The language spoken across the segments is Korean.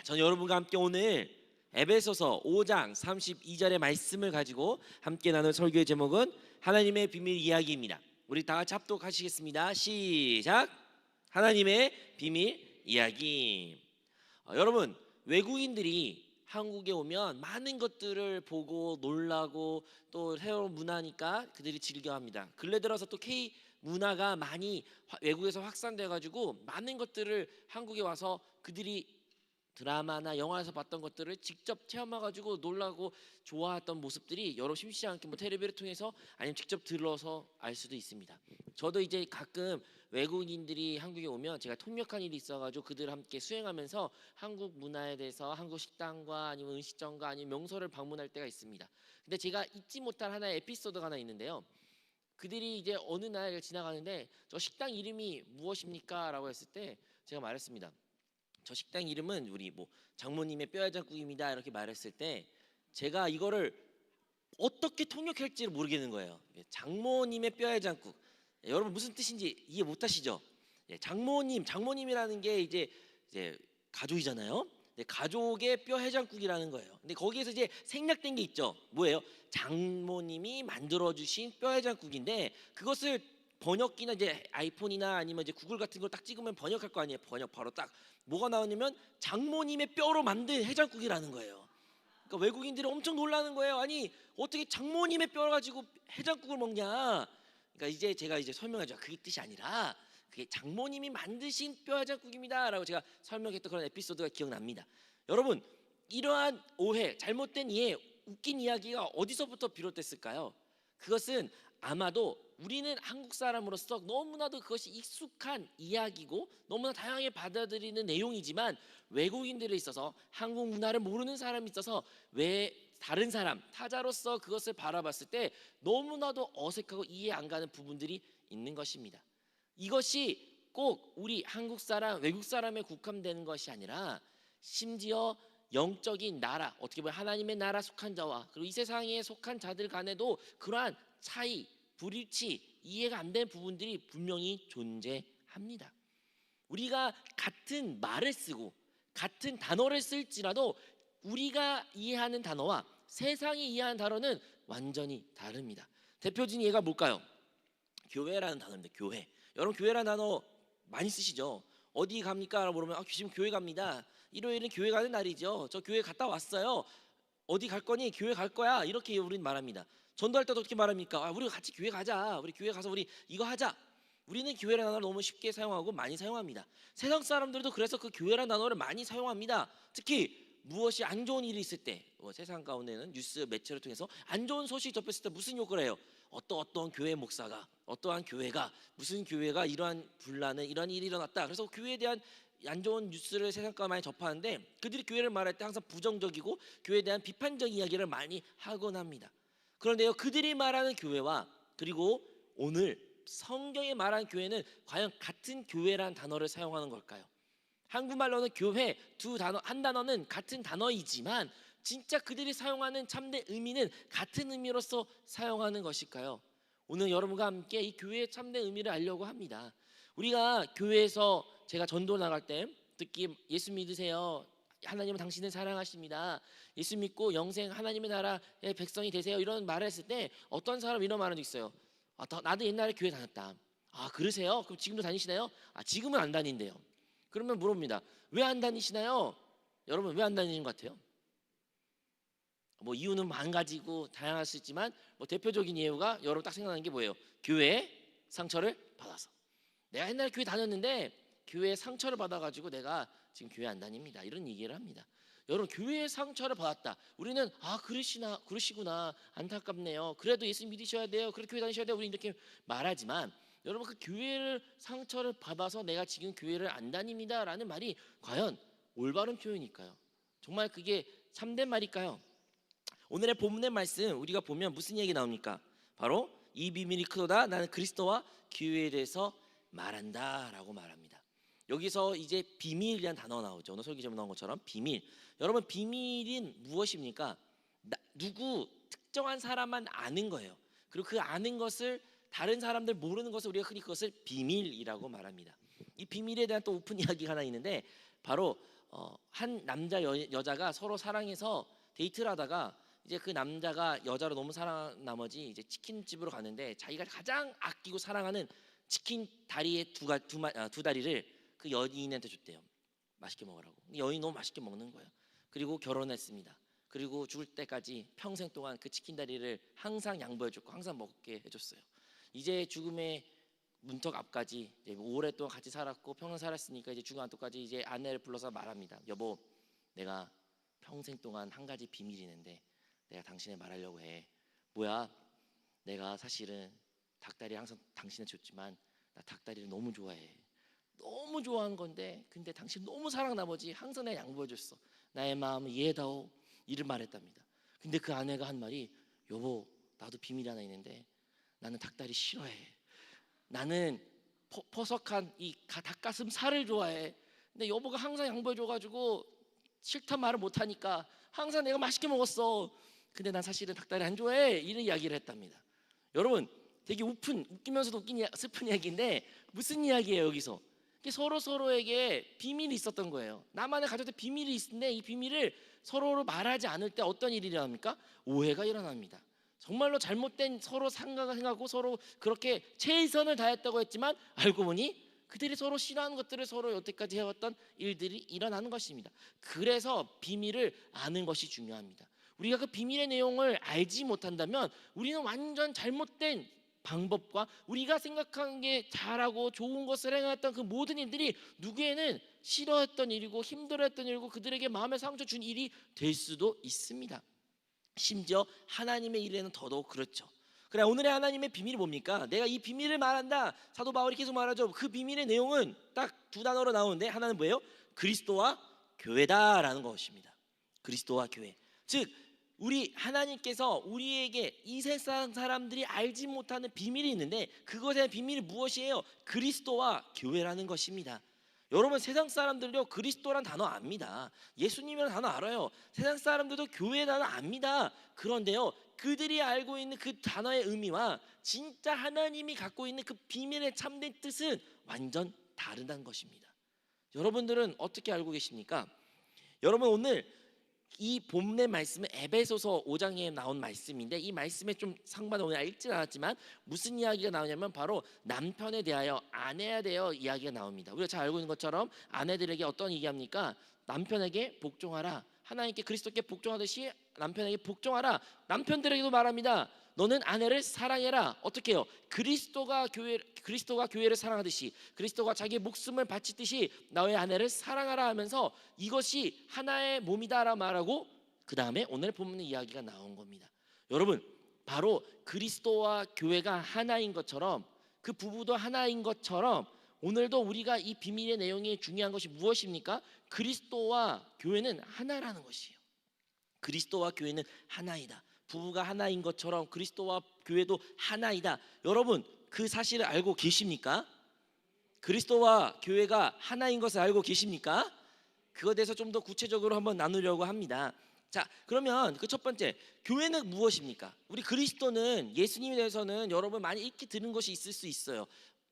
전 여러분과 함께 오늘 에베소서 5장 32절의 말씀을 가지고 함께 나눌 설교의 제목은 하나님의 비밀 이야기입니다. 우리 다 같이 합독하시겠습니다. 시작. 하나님의 비밀 이야기. 여러분, 외국인들이 한국에 오면 많은 것들을 보고 놀라고 또 새로운 문화니까 그들이 즐겨합니다. 근래 들어서 또 K 문화가 많이 외국에서 확산돼 가지고 많은 것들을 한국에 와서 그들이 드라마나 영화에서 봤던 것들을 직접 체험해가지고 놀라고 좋아했던 모습들이 여러 심심치 않게 뭐 텔레비를 통해서 아니면 직접 들어서 알 수도 있습니다. 저도 이제 가끔 외국인들이 한국에 오면 제가 통역한 일이 있어가지고 그들 함께 수행하면서 한국 문화에 대해서 한국 식당과 아니면 음식점과 아니면 명소를 방문할 때가 있습니다. 근데 제가 잊지 못할 하나의 에피소드가 하나 있는데요. 그들이 이제 어느 날 지나가는데 저 식당 이름이 무엇입니까? 라고 했을 때 제가 말했습니다. 저 식당 이름은 우리 뭐 장모님의 뼈해장국입니다 이렇게 말했을 때 제가 이거를 어떻게 통역할지를 모르겠는 거예요. 장모님의 뼈해장국, 여러분 무슨 뜻인지 이해 못하시죠? 장모님이라는 게 이제 가족이잖아요. 가족의 뼈해장국이라는 거예요. 근데 거기에서 이제 생략된 게 있죠. 뭐예요? 장모님이 만들어 주신 뼈해장국인데 그것을 번역기나 이제 아이폰이나 아니면 이제 구글 같은 걸 딱 찍으면 번역할 거 아니에요. 번역 바로 딱 뭐가 나오냐면 장모님의 뼈로 만든 해장국이라는 거예요. 그러니까 외국인들이 엄청 놀라는 거예요. 아니 어떻게 장모님의 뼈를 가지고 해장국을 먹냐? 그러니까 이제 제가 설명하죠. 그게 뜻이 아니라 그게 장모님이 만드신 뼈 해장국입니다라고 제가 설명했던 그런 에피소드가 기억납니다. 여러분, 이러한 오해, 잘못된 이해, 웃긴 이야기가 어디서부터 비롯됐을까요? 그것은 아마도 우리는 한국 사람으로서 너무나도 그것이 익숙한 이야기고 너무나 다양하게 받아들이는 내용이지만 외국인들에 있어서 한국 문화를 모르는 사람이 있어서 왜 다른 사람, 타자로서 그것을 바라봤을 때 너무나도 어색하고 이해 안 가는 부분들이 있는 것입니다. 이것이 꼭 우리 한국 사람, 외국 사람에 국한되는 것이 아니라 심지어 영적인 나라, 어떻게 보면 하나님의 나라 속한 자와 그리고 이 세상에 속한 자들 간에도 그러한 차이, 불일치, 이해가 안 되는 부분들이 분명히 존재합니다. 우리가 같은 말을 쓰고 같은 단어를 쓸지라도 우리가 이해하는 단어와 세상이 이해하는 단어는 완전히 다릅니다. 대표적인 예가 뭘까요? 교회라는 단어입니다. 교회. 여러분 교회라는 단어 많이 쓰시죠? 어디 갑니까? 라고 물으면 지금 교회 갑니다. 일요일은 교회 가는 날이죠. 저 교회 갔다 왔어요. 어디 갈 거니? 교회 갈 거야. 이렇게 우리는 말합니다. 전도할 때도 어떻게 말합니까? 우리 같이 교회 가자. 우리 교회 가서 우리 이거 하자. 우리는 교회라는 단어를 너무 쉽게 사용하고 많이 사용합니다. 세상 사람들도 그래서 그 교회라는 단어를 많이 사용합니다. 특히 무엇이 안 좋은 일이 있을 때 세상 가운데는 뉴스 매체를 통해서 안 좋은 소식이 접했을 때 무슨 욕을 해요? 어떤 교회 목사가 어떠한 교회가 무슨 교회가 이러한 분란을 이러한 일이 일어났다. 그래서 교회에 대한 안 좋은 뉴스를 세상가 많이 접하는데 그들이 교회를 말할 때 항상 부정적이고 교회에 대한 비판적 이야기를 많이 하곤 합니다. 그런데요, 그들이 말하는 교회와 그리고 오늘 성경에 말하는 교회는 과연 같은 교회라는 단어를 사용하는 걸까요? 한국말로는 교회 한 단어는 같은 단어이지만 진짜 그들이 사용하는 참된 의미는 같은 의미로서 사용하는 것일까요? 오늘 여러분과 함께 이 교회의 참된 의미를 알려고 합니다. 우리가 교회에서 제가 전도 나갈 때 특히 예수 믿으세요. 하나님은 당신을 사랑하십니다. 예수 믿고 영생 하나님의 나라의 백성이 되세요. 이런 말을 했을 때 어떤 사람 이런 말은 있어요. 나도 옛날에 교회 다녔다. 그러세요? 그럼 지금도 다니시나요? 지금은 안 다닌대요. 그러면 물어봅니다. 왜 안 다니시나요? 여러분 왜 안 다니는 것 같아요? 뭐 이유는 만 가지고 다양할 수 있지만 뭐 대표적인 이유가 여러분 딱 생각나는 게 뭐예요? 교회에 상처를 받아서. 내가 옛날에 교회 다녔는데 교회에 상처를 받아가지고 내가 지금 교회 안 다닙니다. 이런 얘기를 합니다. 여러분 교회에 상처를 받았다. 우리는 그러시구나 안타깝네요. 그래도 예수 믿으셔야 돼요. 그래 교회 다니셔야 돼요. 우리 이렇게 말하지만 여러분 그 교회를 상처를 받아서 내가 지금 교회를 안 다닙니다라는 말이 과연 올바른 표현일까요? 정말 그게 참된 말일까요? 오늘의 본문의 말씀 우리가 보면 무슨 얘기 나옵니까? 바로 이 비밀이 크도다 나는 그리스도와 교회에 대해서 말한다라고 말합니다. 여기서 이제 비밀이라는 단어가 나오죠. 오늘 설교 제목 나온 것처럼 비밀. 여러분 비밀은 무엇입니까? 누구 특정한 사람만 아는 거예요. 그리고 그 아는 것을 다른 사람들 모르는 것을 우리가 흔히 그것을 비밀이라고 말합니다. 이 비밀에 대한 또 오픈 이야기가 하나 있는데 바로 한 남자 여자가 서로 사랑해서 데이트를 하다가 이제 그 남자가 여자를 너무 사랑한 나머지 이제 치킨집으로 갔는데 자기가 가장 아끼고 사랑하는 치킨 다리의 두 다리를 그 연인한테 줬대요. 맛있게 먹으라고. 여인이 너무 맛있게 먹는 거예요. 그리고 결혼했습니다. 그리고 죽을 때까지 평생 동안 그 치킨 다리를 항상 양보해줬고 항상 먹게 해줬어요. 이제 죽음의 문턱 앞까지 이제 오랫동안 같이 살았고 평생 살았으니까 이제 죽음 앞까지 이제 아내를 불러서 말합니다. 여보, 내가 평생 동안 한 가지 비밀이 있는데 내가 당신에 말하려고 해. 뭐야? 내가 사실은 닭다리 항상 당신에 줬지만 나 닭다리를 너무 좋아해. 너무 좋아한 건데 근데 당신 너무 사랑 나머지 항상 내가 양보해줬어. 나의 마음을 이해다오. 이를 말했답니다. 근데 그 아내가 한 말이 여보, 나도 비밀이 하나 있는데 나는 닭다리 싫어해. 나는 퍼석한 이 닭가슴살을 좋아해. 근데 여보가 항상 양보해줘가지고 싫단 말을 못하니까 항상 내가 맛있게 먹었어. 근데 난 사실은 닭다리 안 좋아해. 이런 이야기를 했답니다. 여러분 되게 웃기면서도 슬픈 이야기인데 무슨 이야기예요 여기서? 서로 서로에게 비밀이 있었던 거예요. 나만의 가졌던 비밀이 있는데 이 비밀을 서로로 말하지 않을 때 어떤 일이 일어납니까? 오해가 일어납니다. 정말로 잘못된 서로 생각하고 서로 그렇게 최선을 다했다고 했지만 알고 보니 그들이 서로 싫어하는 것들을 서로 여태까지 해왔던 일들이 일어나는 것입니다. 그래서 비밀을 아는 것이 중요합니다. 우리가 그 비밀의 내용을 알지 못한다면 우리는 완전 잘못된 방법과 우리가 생각한 게 잘하고 좋은 것을 행했던 그 모든 일들이 누구에는 싫어했던 일이고 힘들어했던 일이고 그들에게 마음에 상처 준 일이 될 수도 있습니다. 심지어 하나님의 일에는 더더욱 그렇죠. 그래, 오늘의 하나님의 비밀이 뭡니까? 내가 이 비밀을 말한다. 사도 바울이 계속 말하죠. 그 비밀의 내용은 딱 두 단어로 나오는데 하나는 뭐예요? 그리스도와 교회다라는 것입니다. 그리스도와 교회. 즉 우리 하나님께서 우리에게 이 세상 사람들이 알지 못하는 비밀이 있는데 그것의 비밀이 무엇이에요? 그리스도와 교회라는 것입니다. 여러분 세상 사람들요 그리스도란 단어 압니다. 예수님이라는 단어 알아요. 세상 사람들도 교회 단어 압니다. 그런데요 그들이 알고 있는 그 단어의 의미와 진짜 하나님이 갖고 있는 그 비밀의 참된 뜻은 완전 다르다는 것입니다. 여러분들은 어떻게 알고 계십니까? 여러분 오늘 이 본문의 말씀은 에베소서 5장에 나온 말씀인데 이 말씀에 좀 상반을 오늘 읽지 않았지만 무슨 이야기가 나오냐면 바로 남편에 대하여 아내에 대하여 이야기가 나옵니다. 우리가 잘 알고 있는 것처럼 아내들에게 어떤 얘기합니까? 남편에게 복종하라. 하나님께 그리스도께 복종하듯이 남편에게 복종하라. 남편들에게도 말합니다. 너는 아내를 사랑해라. 어떻게 해요? 그리스도가 교회를 사랑하듯이 그리스도가 자기의 목숨을 바치듯이 너의 아내를 사랑하라 하면서 이것이 하나의 몸이다라 말하고 그 다음에 오늘 본문의 이야기가 나온 겁니다. 여러분 바로 그리스도와 교회가 하나인 것처럼 그 부부도 하나인 것처럼 오늘도 우리가 이 비밀의 내용이 중요한 것이 무엇입니까? 그리스도와 교회는 하나라는 것이에요. 그리스도와 교회는 하나이다. 부부가 하나인 것처럼 그리스도와 교회도 하나이다. 여러분 그 사실을 알고 계십니까? 그리스도와 교회가 하나인 것을 알고 계십니까? 그것에 대해서 좀 더 구체적으로 한번 나누려고 합니다. 자, 그러면 그 첫 번째 교회는 무엇입니까? 우리 그리스도는 예수님에 대해서는 여러분 많이 익히 들은 것이 있을 수 있어요.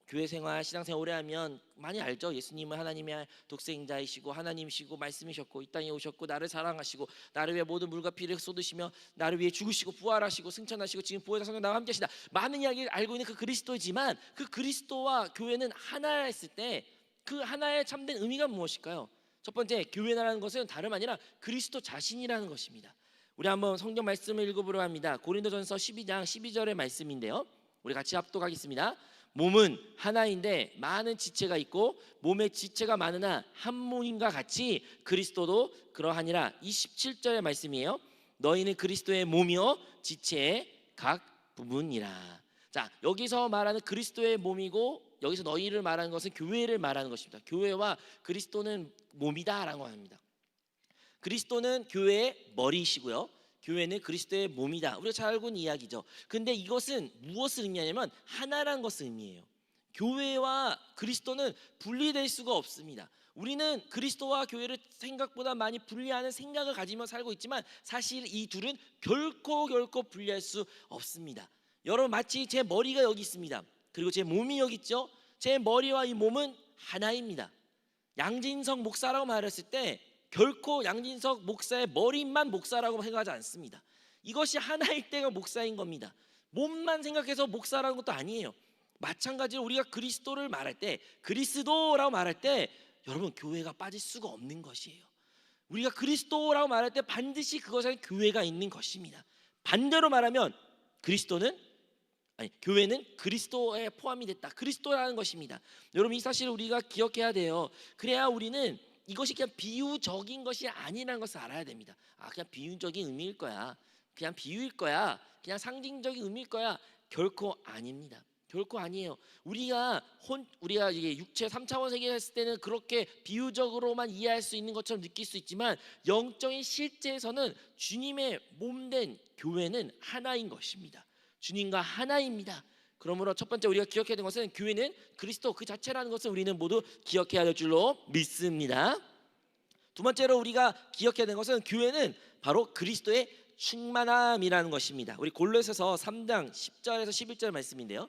교회 생활, 신앙생활 오래 하면 많이 알죠. 예수님은 하나님의 독생자이시고 하나님이시고 말씀이셨고 이 땅에 오셨고 나를 사랑하시고 나를 위해 모든 물과 피를 쏟으시며 나를 위해 죽으시고 부활하시고 승천하시고 지금 보혜사 성령 나와 함께 하시다. 많은 이야기를 알고 있는 그 그리스도이지만 그 그리스도와 교회는 하나였을 때 그 하나의 참된 의미가 무엇일까요? 첫 번째 교회라는 것은 다름 아니라 그리스도 자신이라는 것입니다. 우리 한번 성경 말씀을 읽어보려 합니다. 고린도전서 12장 12절의 말씀인데요. 우리 같이 합독하겠습니다. 몸은 하나인데 많은 지체가 있고 몸의 지체가 많으나 한 몸인과 같이 그리스도도 그러하니라. 27절의 말씀이에요. 너희는 그리스도의 몸이요 지체의 각 부분이라. 자, 여기서 말하는 그리스도의 몸이고 여기서 너희를 말하는 것은 교회를 말하는 것입니다. 교회와 그리스도는 몸이다라고 합니다. 그리스도는 교회의 머리이시고요. 교회는 그리스도의 몸이다. 우리가 잘 알고 있는 이야기죠. 근데 이것은 무엇을 의미하냐면 하나란 것을 의미해요. 교회와 그리스도는 분리될 수가 없습니다. 우리는 그리스도와 교회를 생각보다 많이 분리하는 생각을 가지며 살고 있지만 사실 이 둘은 결코 분리할 수 없습니다. 여러분 마치 제 머리가 여기 있습니다. 그리고 제 몸이 여기 있죠. 제 머리와 이 몸은 하나입니다. 양진석 목사라고 말했을 때 결코 양진석 목사의 머리만 목사라고 생각하지 않습니다. 이것이 하나일 때가 목사인 겁니다. 몸만 생각해서 목사라는 것도 아니에요. 마찬가지로 우리가 그리스도를 말할 때, 그리스도라고 말할 때 여러분 교회가 빠질 수가 없는 것이에요. 우리가 그리스도라고 말할 때 반드시 그것에 교회가 있는 것입니다. 반대로 말하면 교회는 그리스도에 포함이 됐다. 그리스도라는 것입니다. 여러분 이 사실을 우리가 기억해야 돼요. 그래야 우리는 이것이 그냥 비유적인 것이 아니라는 것을 알아야 됩니다. 그냥 비유적인 의미일 거야. 그냥 비유일 거야. 그냥 상징적인 의미일 거야. 결코 아닙니다. 결코 아니에요. 우리가 이게 육체 3차원 세계에 있을 때는 그렇게 비유적으로만 이해할 수 있는 것처럼 느낄 수 있지만 영적인 실제에서는 주님의 몸된 교회는 하나인 것입니다. 주님과 하나입니다. 그러므로 첫 번째 우리가 기억해야 되는 것은 교회는 그리스도 그 자체라는 것을 우리는 모두 기억해야 될 줄로 믿습니다. 두 번째로 우리가 기억해야 되는 것은 교회는 바로 그리스도의 충만함이라는 것입니다. 우리 골로새서 3장 10절에서 11절 말씀인데요.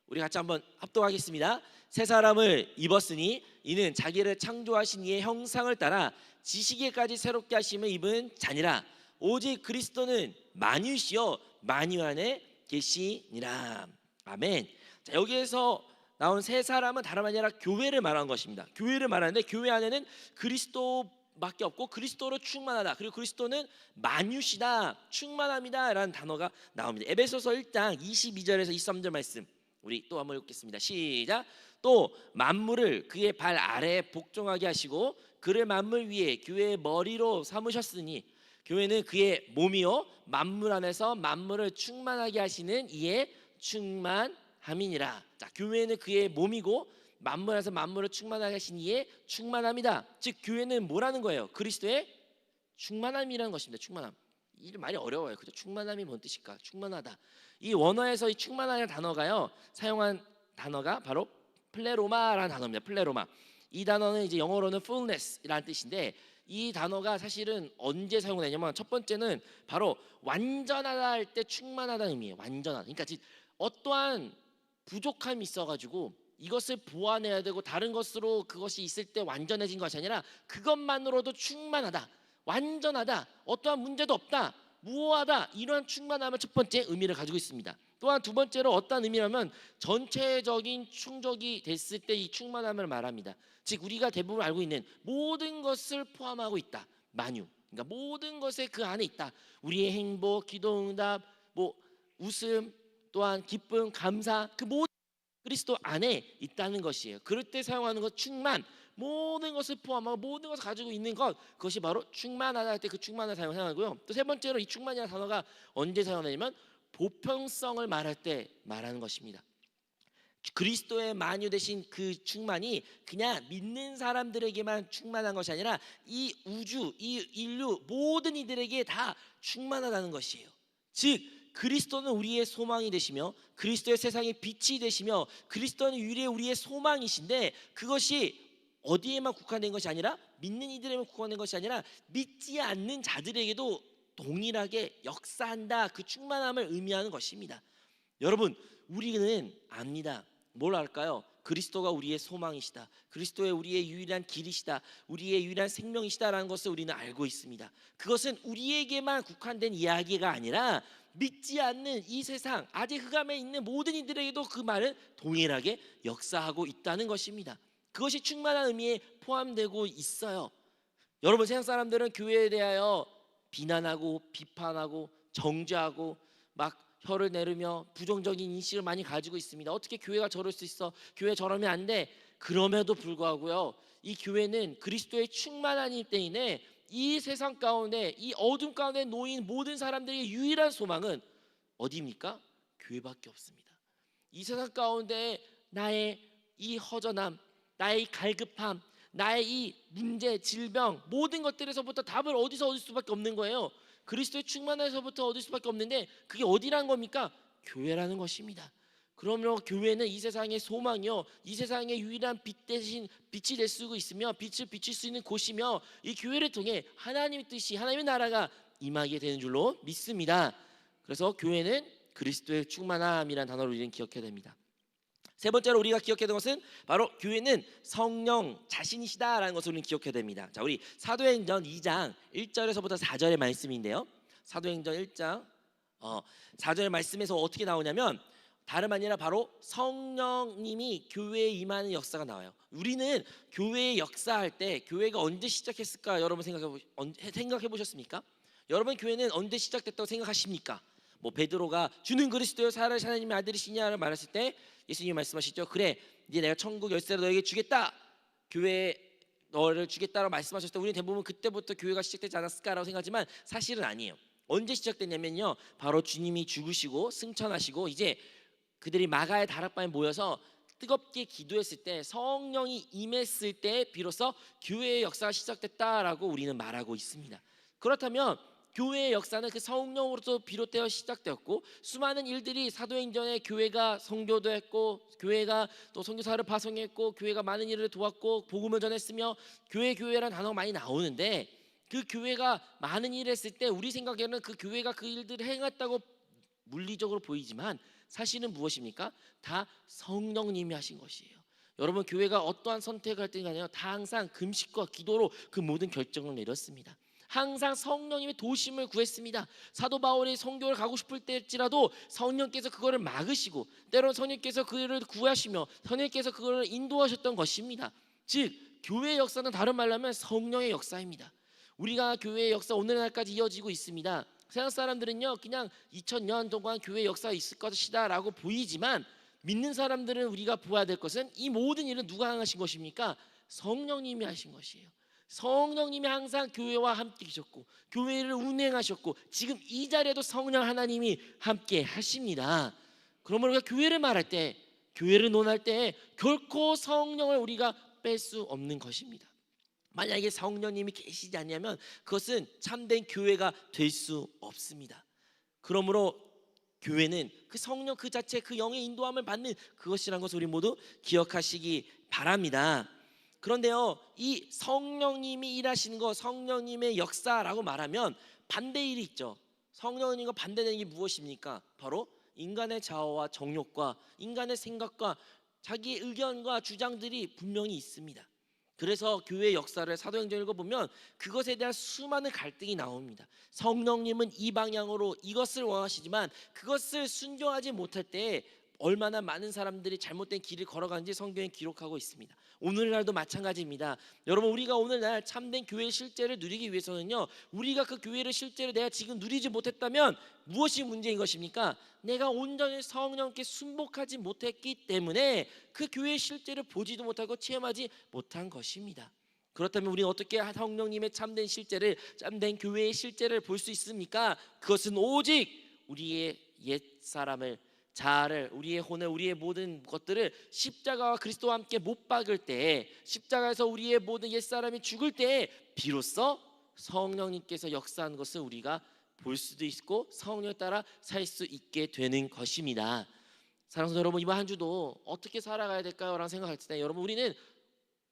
우리 같이 한번 합독하겠습니다. 새 사람을 입었으니 이는 자기를 창조하신 이의 형상을 따라 지식에까지 새롭게 하심을 입은 자니라. 오직 그리스도는 만유시요 만유 안에 계시니라. 아멘. 자, 여기에서 나온 새 사람은 다름 아니라 교회를 말하는 것입니다. 교회를 말하는데 교회 안에는 그리스도밖에 없고 그리스도로 충만하다. 그리고 그리스도는 만유시다, 충만함이다 라는 단어가 나옵니다. 에베소서 1장 22절에서 23절 말씀 우리 또 한번 읽겠습니다. 시작. 또 만물을 그의 발 아래에 복종하게 하시고 그를 만물 위에 교회의 머리로 삼으셨으니 교회는 그의 몸이요 만물 안에서 만물을 충만하게 하시는 이의 충만함이니라. 자, 교회는 그의 몸이고 만물 안에서 만물을 충만하게 하신 이의 충만함이다. 즉 교회는 뭐라는 거예요? 그리스도의 충만함이라는 것입니다. 충만함. 이 말이 어려워요. 그죠? 충만함이 뭔 뜻일까? 충만하다. 이 원어에서 이 충만하는 단어가요. 사용한 단어가 바로 플레로마라는 단어입니다. 플레로마. 이 단어는 이제 영어로는 fullness라는 뜻인데 이 단어가 사실은 언제 사용되냐면 첫 번째는 바로 완전하다 할 때 충만하다는 의미예요. 완전하다. 그러니까 어떠한 부족함이 있어가지고 이것을 보완해야 되고 다른 것으로 그것이 있을 때 완전해진 것이 아니라 그것만으로도 충만하다. 완전하다. 어떠한 문제도 없다. 무호하다. 이러한 충만함을 첫 번째 의미를 가지고 있습니다. 또한 두 번째로 어떤 의미라면 전체적인 충족이 됐을 때 이 충만함을 말합니다. 즉 우리가 대부분 알고 있는 모든 것을 포함하고 있다. 만유. 그러니까 모든 것에 그 안에 있다. 우리의 행복, 기도응답, 웃음, 또한 기쁨, 감사 그 모든 그리스도 안에 있다는 것이에요. 그럴 때 사용하는 것 충만. 모든 것을 포함하고 모든 것을 가지고 있는 것 그것이 바로 충만하다 할 때 그 충만을 사용하고요. 또 세 번째로 이 충만이라는 단어가 언제 사용되냐면 보편성을 말할 때 말하는 것입니다. 그리스도의 만유 되신 그 충만이 그냥 믿는 사람들에게만 충만한 것이 아니라 이 우주, 이 인류 모든 이들에게 다 충만하다는 것이에요. 즉 그리스도는 우리의 소망이 되시며 그리스도의 세상의 빛이 되시며 그리스도는 우리의 소망이신데 그것이 어디에만 국한된 것이 아니라 믿는 이들에만 국한된 것이 아니라 믿지 않는 자들에게도 동일하게 역사한다. 그 충만함을 의미하는 것입니다. 여러분 우리는 압니다. 뭘 알까요? 그리스도가 우리의 소망이시다. 그리스도의 우리의 유일한 길이시다. 우리의 유일한 생명이시다라는 것을 우리는 알고 있습니다. 그것은 우리에게만 국한된 이야기가 아니라 믿지 않는 이 세상 아직 흑암에 있는 모든 이들에게도 그 말은 동일하게 역사하고 있다는 것입니다. 그것이 충만한 의미에 포함되고 있어요. 여러분 세상 사람들은 교회에 대하여 비난하고 비판하고 정죄하고 막 혀를 내르며 부정적인 인식을 많이 가지고 있습니다. 어떻게 교회가 저럴 수 있어? 교회 저러면 안 돼. 그럼에도 불구하고요. 이 교회는 그리스도의 충만한 힘 때문에 이 세상 가운데 이 어둠 가운데 놓인 모든 사람들의 유일한 소망은 어디입니까? 교회밖에 없습니다. 이 세상 가운데 나의 이 허전함 나의 이 갈급함, 나의 이 문제, 질병 모든 것들에서부터 답을 어디서 얻을 수밖에 없는 거예요. 그리스도의 충만에서부터 얻을 수밖에 없는데 그게 어디라는 겁니까? 교회라는 것입니다. 그러므로 교회는 이 세상의 소망이요 이 세상의 유일한 빛 대신 빛이 될 수 있으며 빛을 비칠 수 있는 곳이며 이 교회를 통해 하나님의 뜻이 하나님의 나라가 임하게 되는 줄로 믿습니다. 그래서 교회는 그리스도의 충만함이라는 단어를 우리는 기억해야 됩니다. 세 번째로 우리가 기억해야 되는 것은 바로 교회는 성령 자신이시다라는 것을 우리는 기억해야 됩니다. 자, 우리 사도행전 2장 1절에서부터 4절의 말씀인데요. 사도행전 1장 4절의 말씀에서 어떻게 나오냐면 다름 아니라 바로 성령님이 교회에 임하는 역사가 나와요. 우리는 교회의 역사할 때 교회가 언제 시작했을까? 여러분 생각해 보셨습니까? 여러분 교회는 언제 시작됐다고 생각하십니까? 뭐 베드로가 주는 그리스도여 살아계신 하나님의 아들이시냐를 말했을 때 예수님이 말씀하시죠. 그래, 이제 내가 천국 열쇠를 너에게 주겠다. 교회에 너를 주겠다라고 말씀하셨을 때 우리는 대부분 그때부터 교회가 시작되지 않았을까라고 생각하지만 사실은 아니에요. 언제 시작됐냐면요, 바로 주님이 죽으시고 승천하시고 이제 그들이 마가의 다락방에 모여서 뜨겁게 기도했을 때 성령이 임했을 때 비로소 교회의 역사가 시작됐다라고 우리는 말하고 있습니다. 그렇다면 교회의 역사는 그 성령으로부터 비롯되어 시작되었고 수많은 일들이 사도행전에 교회가 선교도 했고 교회가 또 선교사를 파송했고 교회가 많은 일을 도왔고 복음을 전했으며 교회라는 단어가 많이 나오는데 그 교회가 많은 일을 했을 때 우리 생각에는 그 교회가 그 일들을 행했다고 물리적으로 보이지만 사실은 무엇입니까? 다 성령님이 하신 것이에요. 여러분 교회가 어떠한 선택을 할 때가 다 항상 금식과 기도로 그 모든 결정을 내렸습니다. 항상 성령님의 도심을 구했습니다. 사도 바울이 선교를 가고 싶을 때일지라도 성령께서 그거를 막으시고 때로는 성령께서 그를 구하시며 성령께서 그거를 인도하셨던 것입니다. 즉 교회의 역사는 다른 말로 하면 성령의 역사입니다. 우리가 교회의 역사 오늘날까지 이어지고 있습니다. 세상 사람들은요 그냥 2000년 동안 교회 역사가 있을 것이다 라고 보이지만 믿는 사람들은 우리가 보아야 될 것은 이 모든 일은 누가 하신 것입니까? 성령님이 하신 것이에요. 성령님이 항상 교회와 함께 계셨고 교회를 운행하셨고 지금 이 자리에도 성령 하나님이 함께 하십니다. 그러므로 우리가 교회를 말할 때 교회를 논할 때 결코 성령을 우리가 뺄 수 없는 것입니다. 만약에 성령님이 계시지 않냐면 그것은 참된 교회가 될 수 없습니다. 그러므로 교회는 그 성령 그 자체 그 영의 인도함을 받는 그것이라는 것을 우리 모두 기억하시기 바랍니다. 그런데요 이 성령님이 일하시는 것 성령님의 역사라고 말하면 반대일이 있죠. 성령님과 반대되는 게 무엇입니까? 바로 인간의 자아와 정욕과 인간의 생각과 자기의 의견과 주장들이 분명히 있습니다. 그래서 교회의 역사를 사도행전 읽어보면 그것에 대한 수많은 갈등이 나옵니다. 성령님은 이 방향으로 이것을 원하시지만 그것을 순종하지 못할 때 얼마나 많은 사람들이 잘못된 길을 걸어가는지 성경에 기록하고 있습니다. 오늘날도 마찬가지입니다. 여러분 우리가 오늘날 참된 교회의 실제를 누리기 위해서는요 우리가 그 교회를 실제로 내가 지금 누리지 못했다면 무엇이 문제인 것입니까? 내가 온전히 성령께 순복하지 못했기 때문에 그 교회의 실제를 보지도 못하고 체험하지 못한 것입니다. 그렇다면 우리는 어떻게 성령님의 참된 실제를 참된 교회의 실제를 볼 수 있습니까? 그것은 오직 우리의 옛사람을 자아를 우리의 혼을 우리의 모든 것들을 십자가와 그리스도와 함께 못 박을 때 십자가에서 우리의 모든 옛사람이 죽을 때 비로소 성령님께서 역사하는 것을 우리가 볼 수도 있고 성령에 따라 살 수 있게 되는 것입니다. 사랑하는 여러분 이번 한 주도 어떻게 살아가야 될까요? 라는 생각할 때 여러분 우리는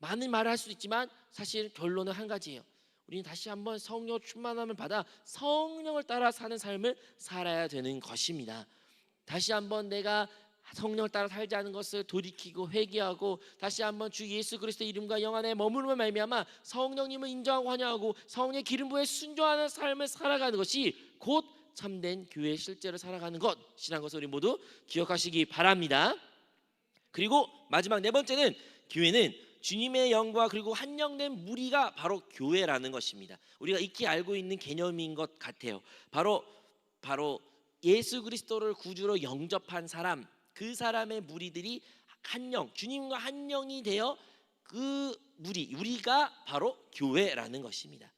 많은 말을 할 수도 있지만 사실 결론은 한 가지예요. 우리는 다시 한번 성령 충만함을 받아 성령을 따라 사는 삶을 살아야 되는 것입니다. 다시 한번 내가 성령을 따라 살지 않은 것을 돌이키고 회개하고 다시 한번 주 예수 그리스도의 이름과 영 안에 머무르며 말미암아 성령님을 인정하고 환영하고 성령의 기름 부에 순종하는 삶을 살아가는 것이 곧 참된 교회의 실제를 살아가는 것이라는 것을 우리 모두 기억하시기 바랍니다. 그리고 마지막 네 번째는 교회는 주님의 영과 그리고 한영된 무리가 바로 교회라는 것입니다. 우리가 익히 알고 있는 개념인 것 같아요. 바로 예수 그리스도를 구주로 영접한 사람, 그 사람의 무리들이 한영, 주님과 한영이 되어 그 무리, 우리가 바로 교회라는 것입니다.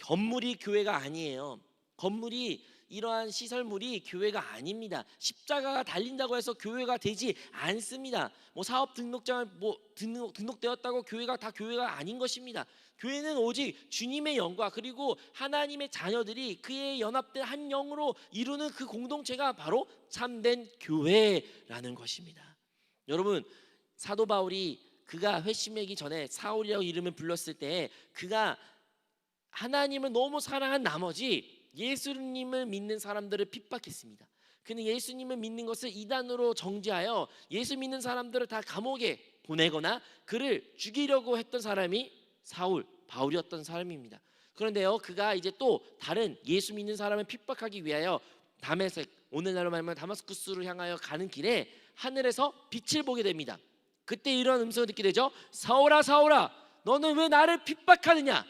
건물이 교회가 아니에요. 건물이 이러한 시설물이 교회가 아닙니다. 십자가가 달린다고 해서 교회가 되지 않습니다. 뭐 사업 등록장을 등록되었다고 교회가 다 교회가 아닌 것입니다. 교회는 오직 주님의 영과 그리고 하나님의 자녀들이 그의 연합된 한 영으로 이루는 그 공동체가 바로 참된 교회라는 것입니다. 여러분 사도 바울이 그가 회심하기 전에 사울이라고 이름을 불렀을 때 그가 하나님을 너무 사랑한 나머지 예수님을 믿는 사람들을 핍박했습니다. 그는 예수님을 믿는 것을 이단으로 정죄하여 예수 믿는 사람들을 다 감옥에 보내거나 그를 죽이려고 했던 사람이 사울, 바울이었던 사람입니다. 그런데요, 그가 이제 또 다른 예수 믿는 사람을 핍박하기 위하여 다메섹, 오늘날로 말하면 다마스쿠스를 향하여 가는 길에 하늘에서 빛을 보게 됩니다. 그때 이런 음성을 듣게 되죠. 사울아, 사울아, 너는 왜 나를 핍박하느냐?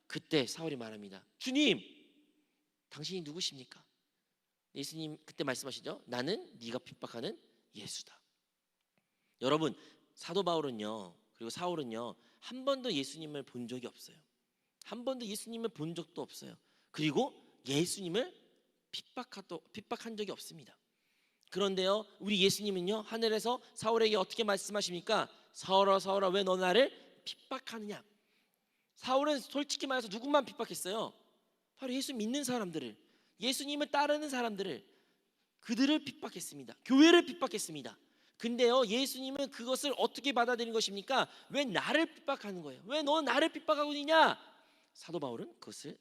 그때 사울이 말합니다. 주님, 당신이 누구십니까? 예수님 그때 말씀하시죠. 나는 네가 핍박하는 예수다. 여러분, 사도 바울은요, 그리고 사울은요, 한 번도 예수님을 본 적이 없어요. 한 번도 예수님을 본 적도 없어요. 그리고 예수님을 핍박한 적이 없습니다. 그런데요, 우리 예수님은요, 하늘에서 사울에게 어떻게 말씀하십니까? 사울아, 사울아, 왜 너 나를 핍박하느냐? 사울은 솔직히 말해서 누구만 핍박했어요? 바로 예수 믿는 사람들을, 예수님을 따르는 사람들을, 그들을 핍박했습니다. 교회를 핍박했습니다. 근데요, 예수님은 그것을 어떻게 받아들인 것입니까? 왜 나를 핍박하는 거예요? 왜 너 나를 핍박하고 있냐? 사도 바울은 그것을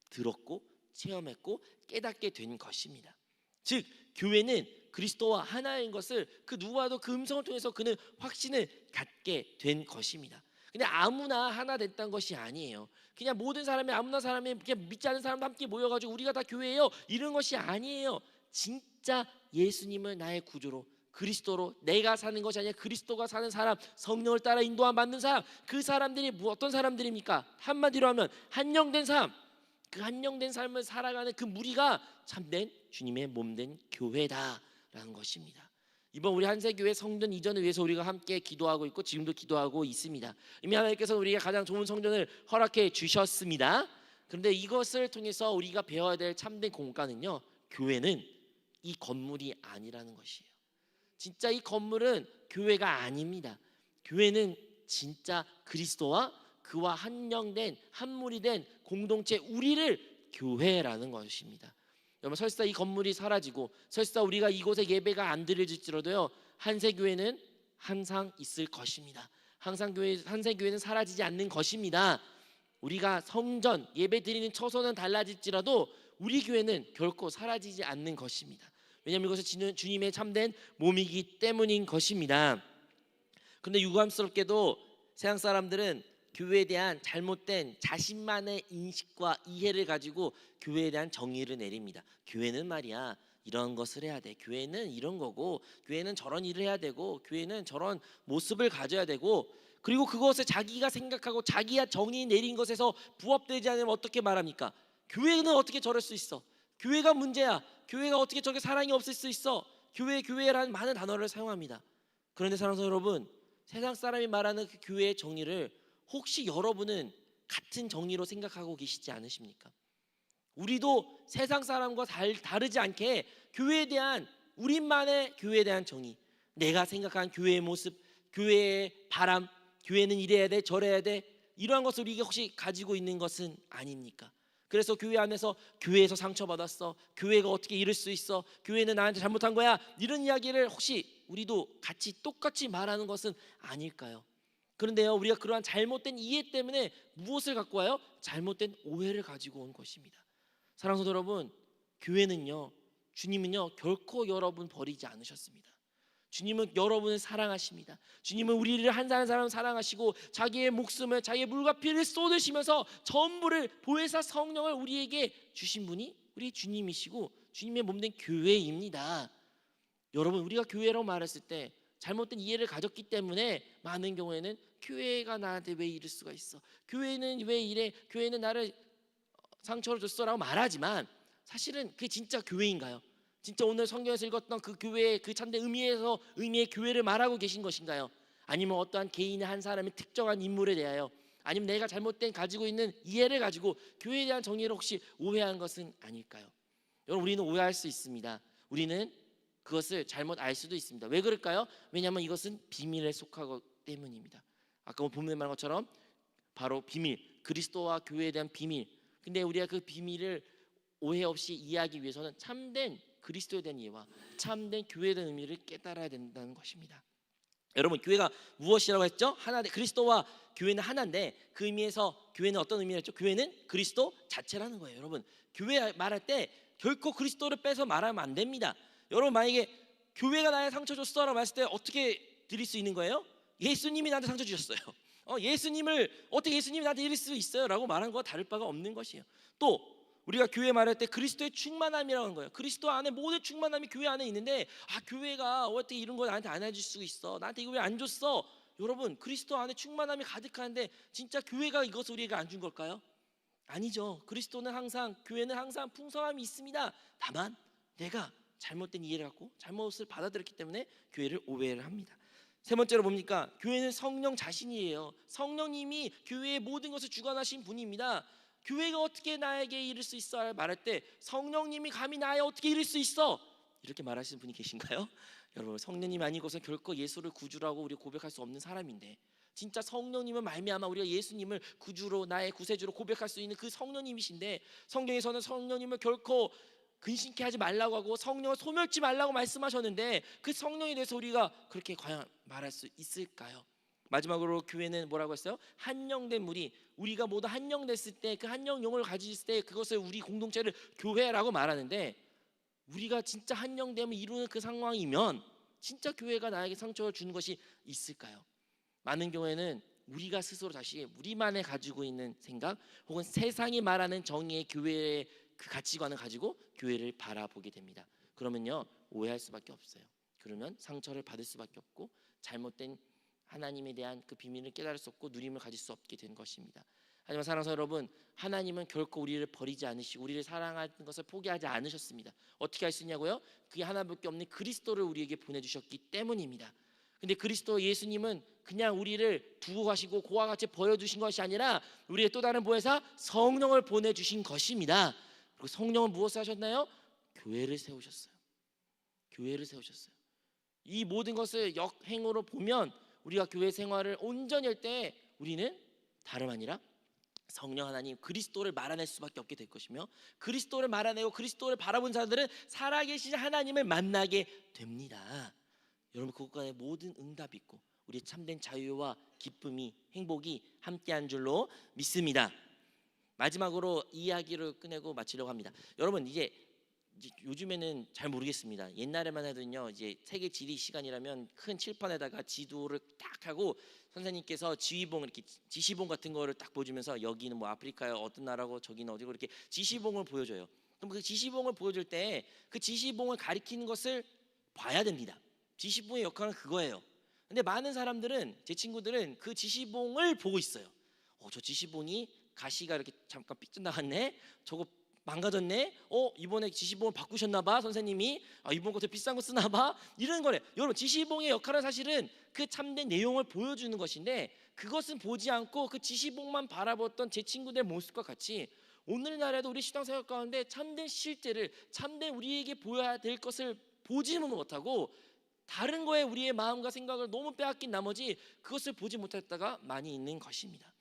들었고 체험했고 깨닫게 된 것입니다. 즉, 교회는 그리스도와 하나인 것을 그 누구와도 그 음성을 통해서 그는 확신을 갖게 된 것입니다. 근데 아무나 하나 됐다는 것이 아니에요. 그냥 모든 사람이, 아무나 사람이, 그냥 믿지 않는 사람도 함께 모여가지고 우리가 다 교회예요, 이런 것이 아니에요. 진짜 예수님을 나의 구조로, 그리스도로, 내가 사는 것이 아니라 그리스도가 사는 사람, 성령을 따라 인도함 받는 사람, 그 사람들이 어떤 사람들입니까? 한마디로 하면 한영된 삶, 그 한영된 삶을 살아가는 그 무리가 참된 주님의 몸된 교회다라는 것입니다. 이번 우리 한세교회 성전 이전을 위해서 우리가 함께 기도하고 있고 지금도 기도하고 있습니다. 이미 하나님께서 우리가 가장 좋은 성전을 허락해 주셨습니다. 그런데 이것을 통해서 우리가 배워야 될 참된 공과는요, 교회는 이 건물이 아니라는 것이에요. 진짜 이 건물은 교회가 아닙니다. 교회는 진짜 그리스도와 그와 한영된, 한물이 된 공동체, 우리를 교회라는 것입니다. 여러분, 설사 이 건물이 사라지고 설사 우리가 이곳에 예배가 안 드려질지라도요, 한세교회는 항상 있을 것입니다. 한세교회는 사라지지 않는 것입니다. 우리가 성전 예배 드리는 처소는 달라질지라도 우리 교회는 결코 사라지지 않는 것입니다. 왜냐하면 이것은 주님의 참된 몸이기 때문인 것입니다. 그런데 유감스럽게도 세상 사람들은 교회에 대한 잘못된 자신만의 인식과 이해를 가지고 교회에 대한 정의를 내립니다. 교회는 말이야 이런 것을 해야 돼, 교회는 이런 거고, 교회는 저런 일을 해야 되고, 교회는 저런 모습을 가져야 되고, 그리고 그것을 자기가 생각하고 자기가 정의 내린 것에서 부합되지 않으면 어떻게 말합니까? 교회는 어떻게 저럴 수 있어? 교회가 문제야. 교회가 어떻게 저게 사랑이 없을 수 있어? 교회라는 많은 단어를 사용합니다. 그런데 사랑하는 여러분, 세상 사람이 말하는 그 교회의 정의를 혹시 여러분은 같은 정의로 생각하고 계시지 않으십니까? 우리도 세상 사람과 다르지 않게 교회에 대한, 우리만의 교회에 대한 정의, 내가 생각한 교회의 모습, 교회의 바람, 교회는 이래야 돼 저래야 돼, 이러한 것을 우리가 혹시 가지고 있는 것은 아닙니까? 그래서 교회 안에서 교회에서 상처받았어, 교회가 어떻게 이럴 수 있어, 교회는 나한테 잘못한 거야, 이런 이야기를 혹시 우리도 같이 똑같이 말하는 것은 아닐까요? 그런데요, 우리가 그러한 잘못된 이해 때문에 무엇을 갖고 와요? 잘못된 오해를 가지고 온 것입니다. 사랑하는 성도 여러분, 교회는요, 주님은요 결코 여러분 버리지 않으셨습니다. 주님은 여러분을 사랑하십니다. 주님은 우리를 한 사람 사랑하시고 자기의 목숨을, 자기의 물과 피를 쏟으시면서 전부를, 보혜사 성령을 우리에게 주신 분이 우리 주님이시고 주님의 몸된 교회입니다. 여러분, 우리가 교회라고 말했을 때 잘못된 이해를 가졌기 때문에 많은 경우에는 교회가 나한테 왜 이럴 수가 있어, 교회는 왜 이래, 교회는 나를 상처를 줬어라고 말하지만 사실은 그게 진짜 교회인가요? 진짜 오늘 성경에서 읽었던 그 교회의 그 참된 의미의 교회를 말하고 계신 것인가요? 아니면 어떠한 개인의 한 사람의 특정한 인물에 대하여, 아니면 내가 잘못된 가지고 있는 이해를 가지고 교회에 대한 정의를 혹시 오해한 것은 아닐까요? 여러분, 우리는 오해할 수 있습니다. 우리는 그것을 잘못 알 수도 있습니다. 왜 그럴까요? 왜냐하면 이것은 비밀에 속하기 때문입니다. 아까 본문에 말한 것처럼 바로 비밀, 그리스도와 교회에 대한 비밀. 근데 우리가 그 비밀을 오해 없이 이해하기 위해서는 참된 그리스도에 대한 이해와 참된 교회에 대한 의미를 깨달아야 된다는 것입니다. 여러분, 교회가 무엇이라고 했죠? 하나인데, 그리스도와 교회는 하나인데 그 의미에서 교회는 어떤 의미를 했죠? 교회는 그리스도 자체라는 거예요. 여러분, 교회 말할 때 결코 그리스도를 빼서 말하면 안 됩니다. 여러분 만약에 교회가 나의 상처 줬어라고 했을 때 어떻게 드릴 수 있는 거예요? 예수님이 나한테 상처 주셨어요. 예수님을 어떻게 예수님이 나한테 이럴 수 있어요라고 말한 거와 다를 바가 없는 것이에요. 또 우리가 교회 말할 때 그리스도의 충만함이라고 하는 거예요. 그리스도 안에 모든 충만함이 교회 안에 있는데 교회가 어떻게 이런 거 나한테 안 해줄 수 있어? 나한테 이거 왜 안 줬어? 여러분 그리스도 안에 충만함이 가득한데 진짜 교회가 이것을 우리에게 안 준 걸까요? 아니죠. 그리스도는 항상 교회는 항상 풍성함이 있습니다. 다만 내가 잘못된 이해를 갖고 잘못을 받아들였기 때문에 교회를 오해를 합니다. 세 번째로 뭡니까? 교회는 성령 자신이에요. 성령님이 교회의 모든 것을 주관하신 분입니다. 교회가 어떻게 나에게 이룰 수 있어 말할 때 성령님이 감히 나에 어떻게 이룰 수 있어? 이렇게 말하시는 분이 계신가요? 여러분 성령님 아니고서 결코 예수를 구주라고 우리가 고백할 수 없는 사람인데 진짜 성령님은 말미암아 우리가 예수님을 구주로 나의 구세주로 고백할 수 있는 그 성령님이신데 성경에서는 성령님을 결코 근심케 하지 말라고 하고 성령을 소멸치 말라고 말씀하셨는데 그 성령에 대해서 우리가 그렇게 과연 말할 수 있을까요? 마지막으로 교회는 뭐라고 했어요? 한영된 무리. 우리가 모두 한영됐을 때 그 한영용을 가졌을 때 그것을 우리 공동체를 교회라고 말하는데 우리가 진짜 한영됨을 이루는 그 상황이면 진짜 교회가 나에게 상처를 주는 것이 있을까요? 많은 경우에는 우리가 스스로 다시 우리만의 가지고 있는 생각 혹은 세상이 말하는 정의의 교회의 그 가치관을 가지고 교회를 바라보게 됩니다. 그러면요 오해할 수밖에 없어요. 그러면 상처를 받을 수밖에 없고 잘못된 하나님에 대한 그 비밀을 깨달을 수 없고 누림을 가질 수 없게 된 것입니다. 하지만 사랑하는 여러분, 하나님은 결코 우리를 버리지 않으시고 우리를 사랑하는 것을 포기하지 않으셨습니다. 어떻게 할 수 있냐고요? 그게 하나밖에 없는 그리스도를 우리에게 보내주셨기 때문입니다. 근데 그리스도 예수님은 그냥 우리를 두고 가시고 고와 같이 버려두신 것이 아니라 우리의 또 다른 보혜사 성령을 보내주신 것입니다. 그리고 성령은 무엇을 하셨나요? 교회를 세우셨어요. 교회를 세우셨어요. 이 모든 것을 역행으로 보면 우리가 교회 생활을 온전히 할 때 우리는 다름 아니라 성령 하나님 그리스도를 말아낼 수밖에 없게 될 것이며 그리스도를 말아내고 그리스도를 바라본 자들은 살아계신 하나님을 만나게 됩니다. 여러분 그것과의 모든 응답이 있고 우리의 참된 자유와 기쁨이 행복이 함께한 줄로 믿습니다. 마지막으로 이야기를 끝내고 마치려고 합니다. 여러분 이제 요즘에는 잘 모르겠습니다. 옛날에만 해도요 이제 세계 지리 시간이라면 큰 칠판에다가 지도를 딱 하고 선생님께서 지휘봉 이렇게 지시봉 같은 거를 딱 보여주면서 여기는 뭐 아프리카의 어떤 나라고 저기는 어디고 이렇게 지시봉을 보여줘요. 그럼 그 지시봉을 보여줄 때 그 지시봉을 가리키는 것을 봐야 됩니다. 지시봉의 역할은 그거예요. 근데 많은 사람들은 제 친구들은 그 지시봉을 보고 있어요. 저 지시봉이 가시가 이렇게 잠깐 삐져나갔네. 저거 망가졌네. 이번에 지시봉을 바꾸셨나봐 선생님이. 이번 거 더 비싼 거 쓰나봐. 이런 거래. 여러분 지시봉의 역할은 사실은 그 참된 내용을 보여주는 것인데 그것은 보지 않고 그 지시봉만 바라봤던 제 친구들 모습과 같이 오늘날에도 우리 신앙생활 가운데 참된 실제를 참된 우리에게 보여야 될 것을 보지는 못하고 다른 거에 우리의 마음과 생각을 너무 빼앗긴 나머지 그것을 보지 못했다가 많이 있는 것입니다.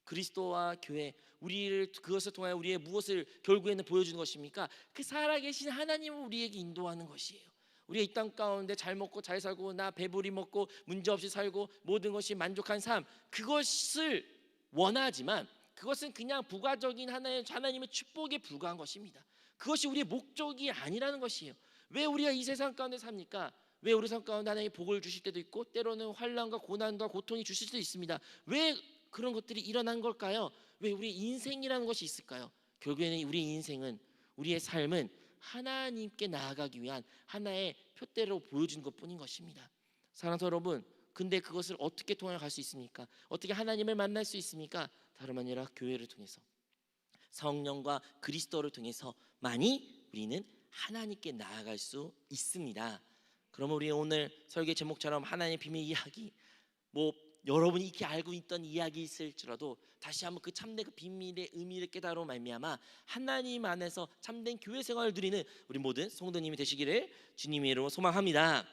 그리스도와 교회 우리를 그것을 통하여 우리의 무엇을 결국에는 보여주는 것입니까? 그 살아계신 하나님을 우리에게 인도하는 것이에요. 우리가 이 땅 가운데 잘 먹고 잘 살고 나 배부리 먹고 문제 없이 살고 모든 것이 만족한 삶 그것을 원하지만 그것은 그냥 부가적인 하나님의 축복에 불과한 것입니다. 그것이 우리의 목적이 아니라는 것이에요. 왜 우리가 이 세상 가운데 삽니까? 왜 우리 삶 가운데 하나님이 복을 주실 때도 있고 때로는 환난과 고난과 고통이 주실 수도 있습니다. 왜 그런 것들이 일어난 걸까요? 왜 우리 인생이라는 것이 있을까요? 결국에는 우리 인생은 우리의 삶은 하나님께 나아가기 위한 하나의 표대로 보여주는 것뿐인 것입니다. 사랑하는 여러분, 근데 그것을 어떻게 통해 갈 수 있습니까? 어떻게 하나님을 만날 수 있습니까? 다름 아니라 교회를 통해서 성령과 그리스도를 통해서만이 우리는 하나님께 나아갈 수 있습니다. 그러면 우리 오늘 설교 제목처럼 하나님의 비밀 이야기 여러분이 익히 알고 있던 이야기 있을지라도 다시 한번 그 참된 그 비밀의 의미를 깨달아 말미암아 하나님 안에서 참된 교회 생활을 누리는 우리 모든 성도님이 되시기를 주님의 이름으로 소망합니다.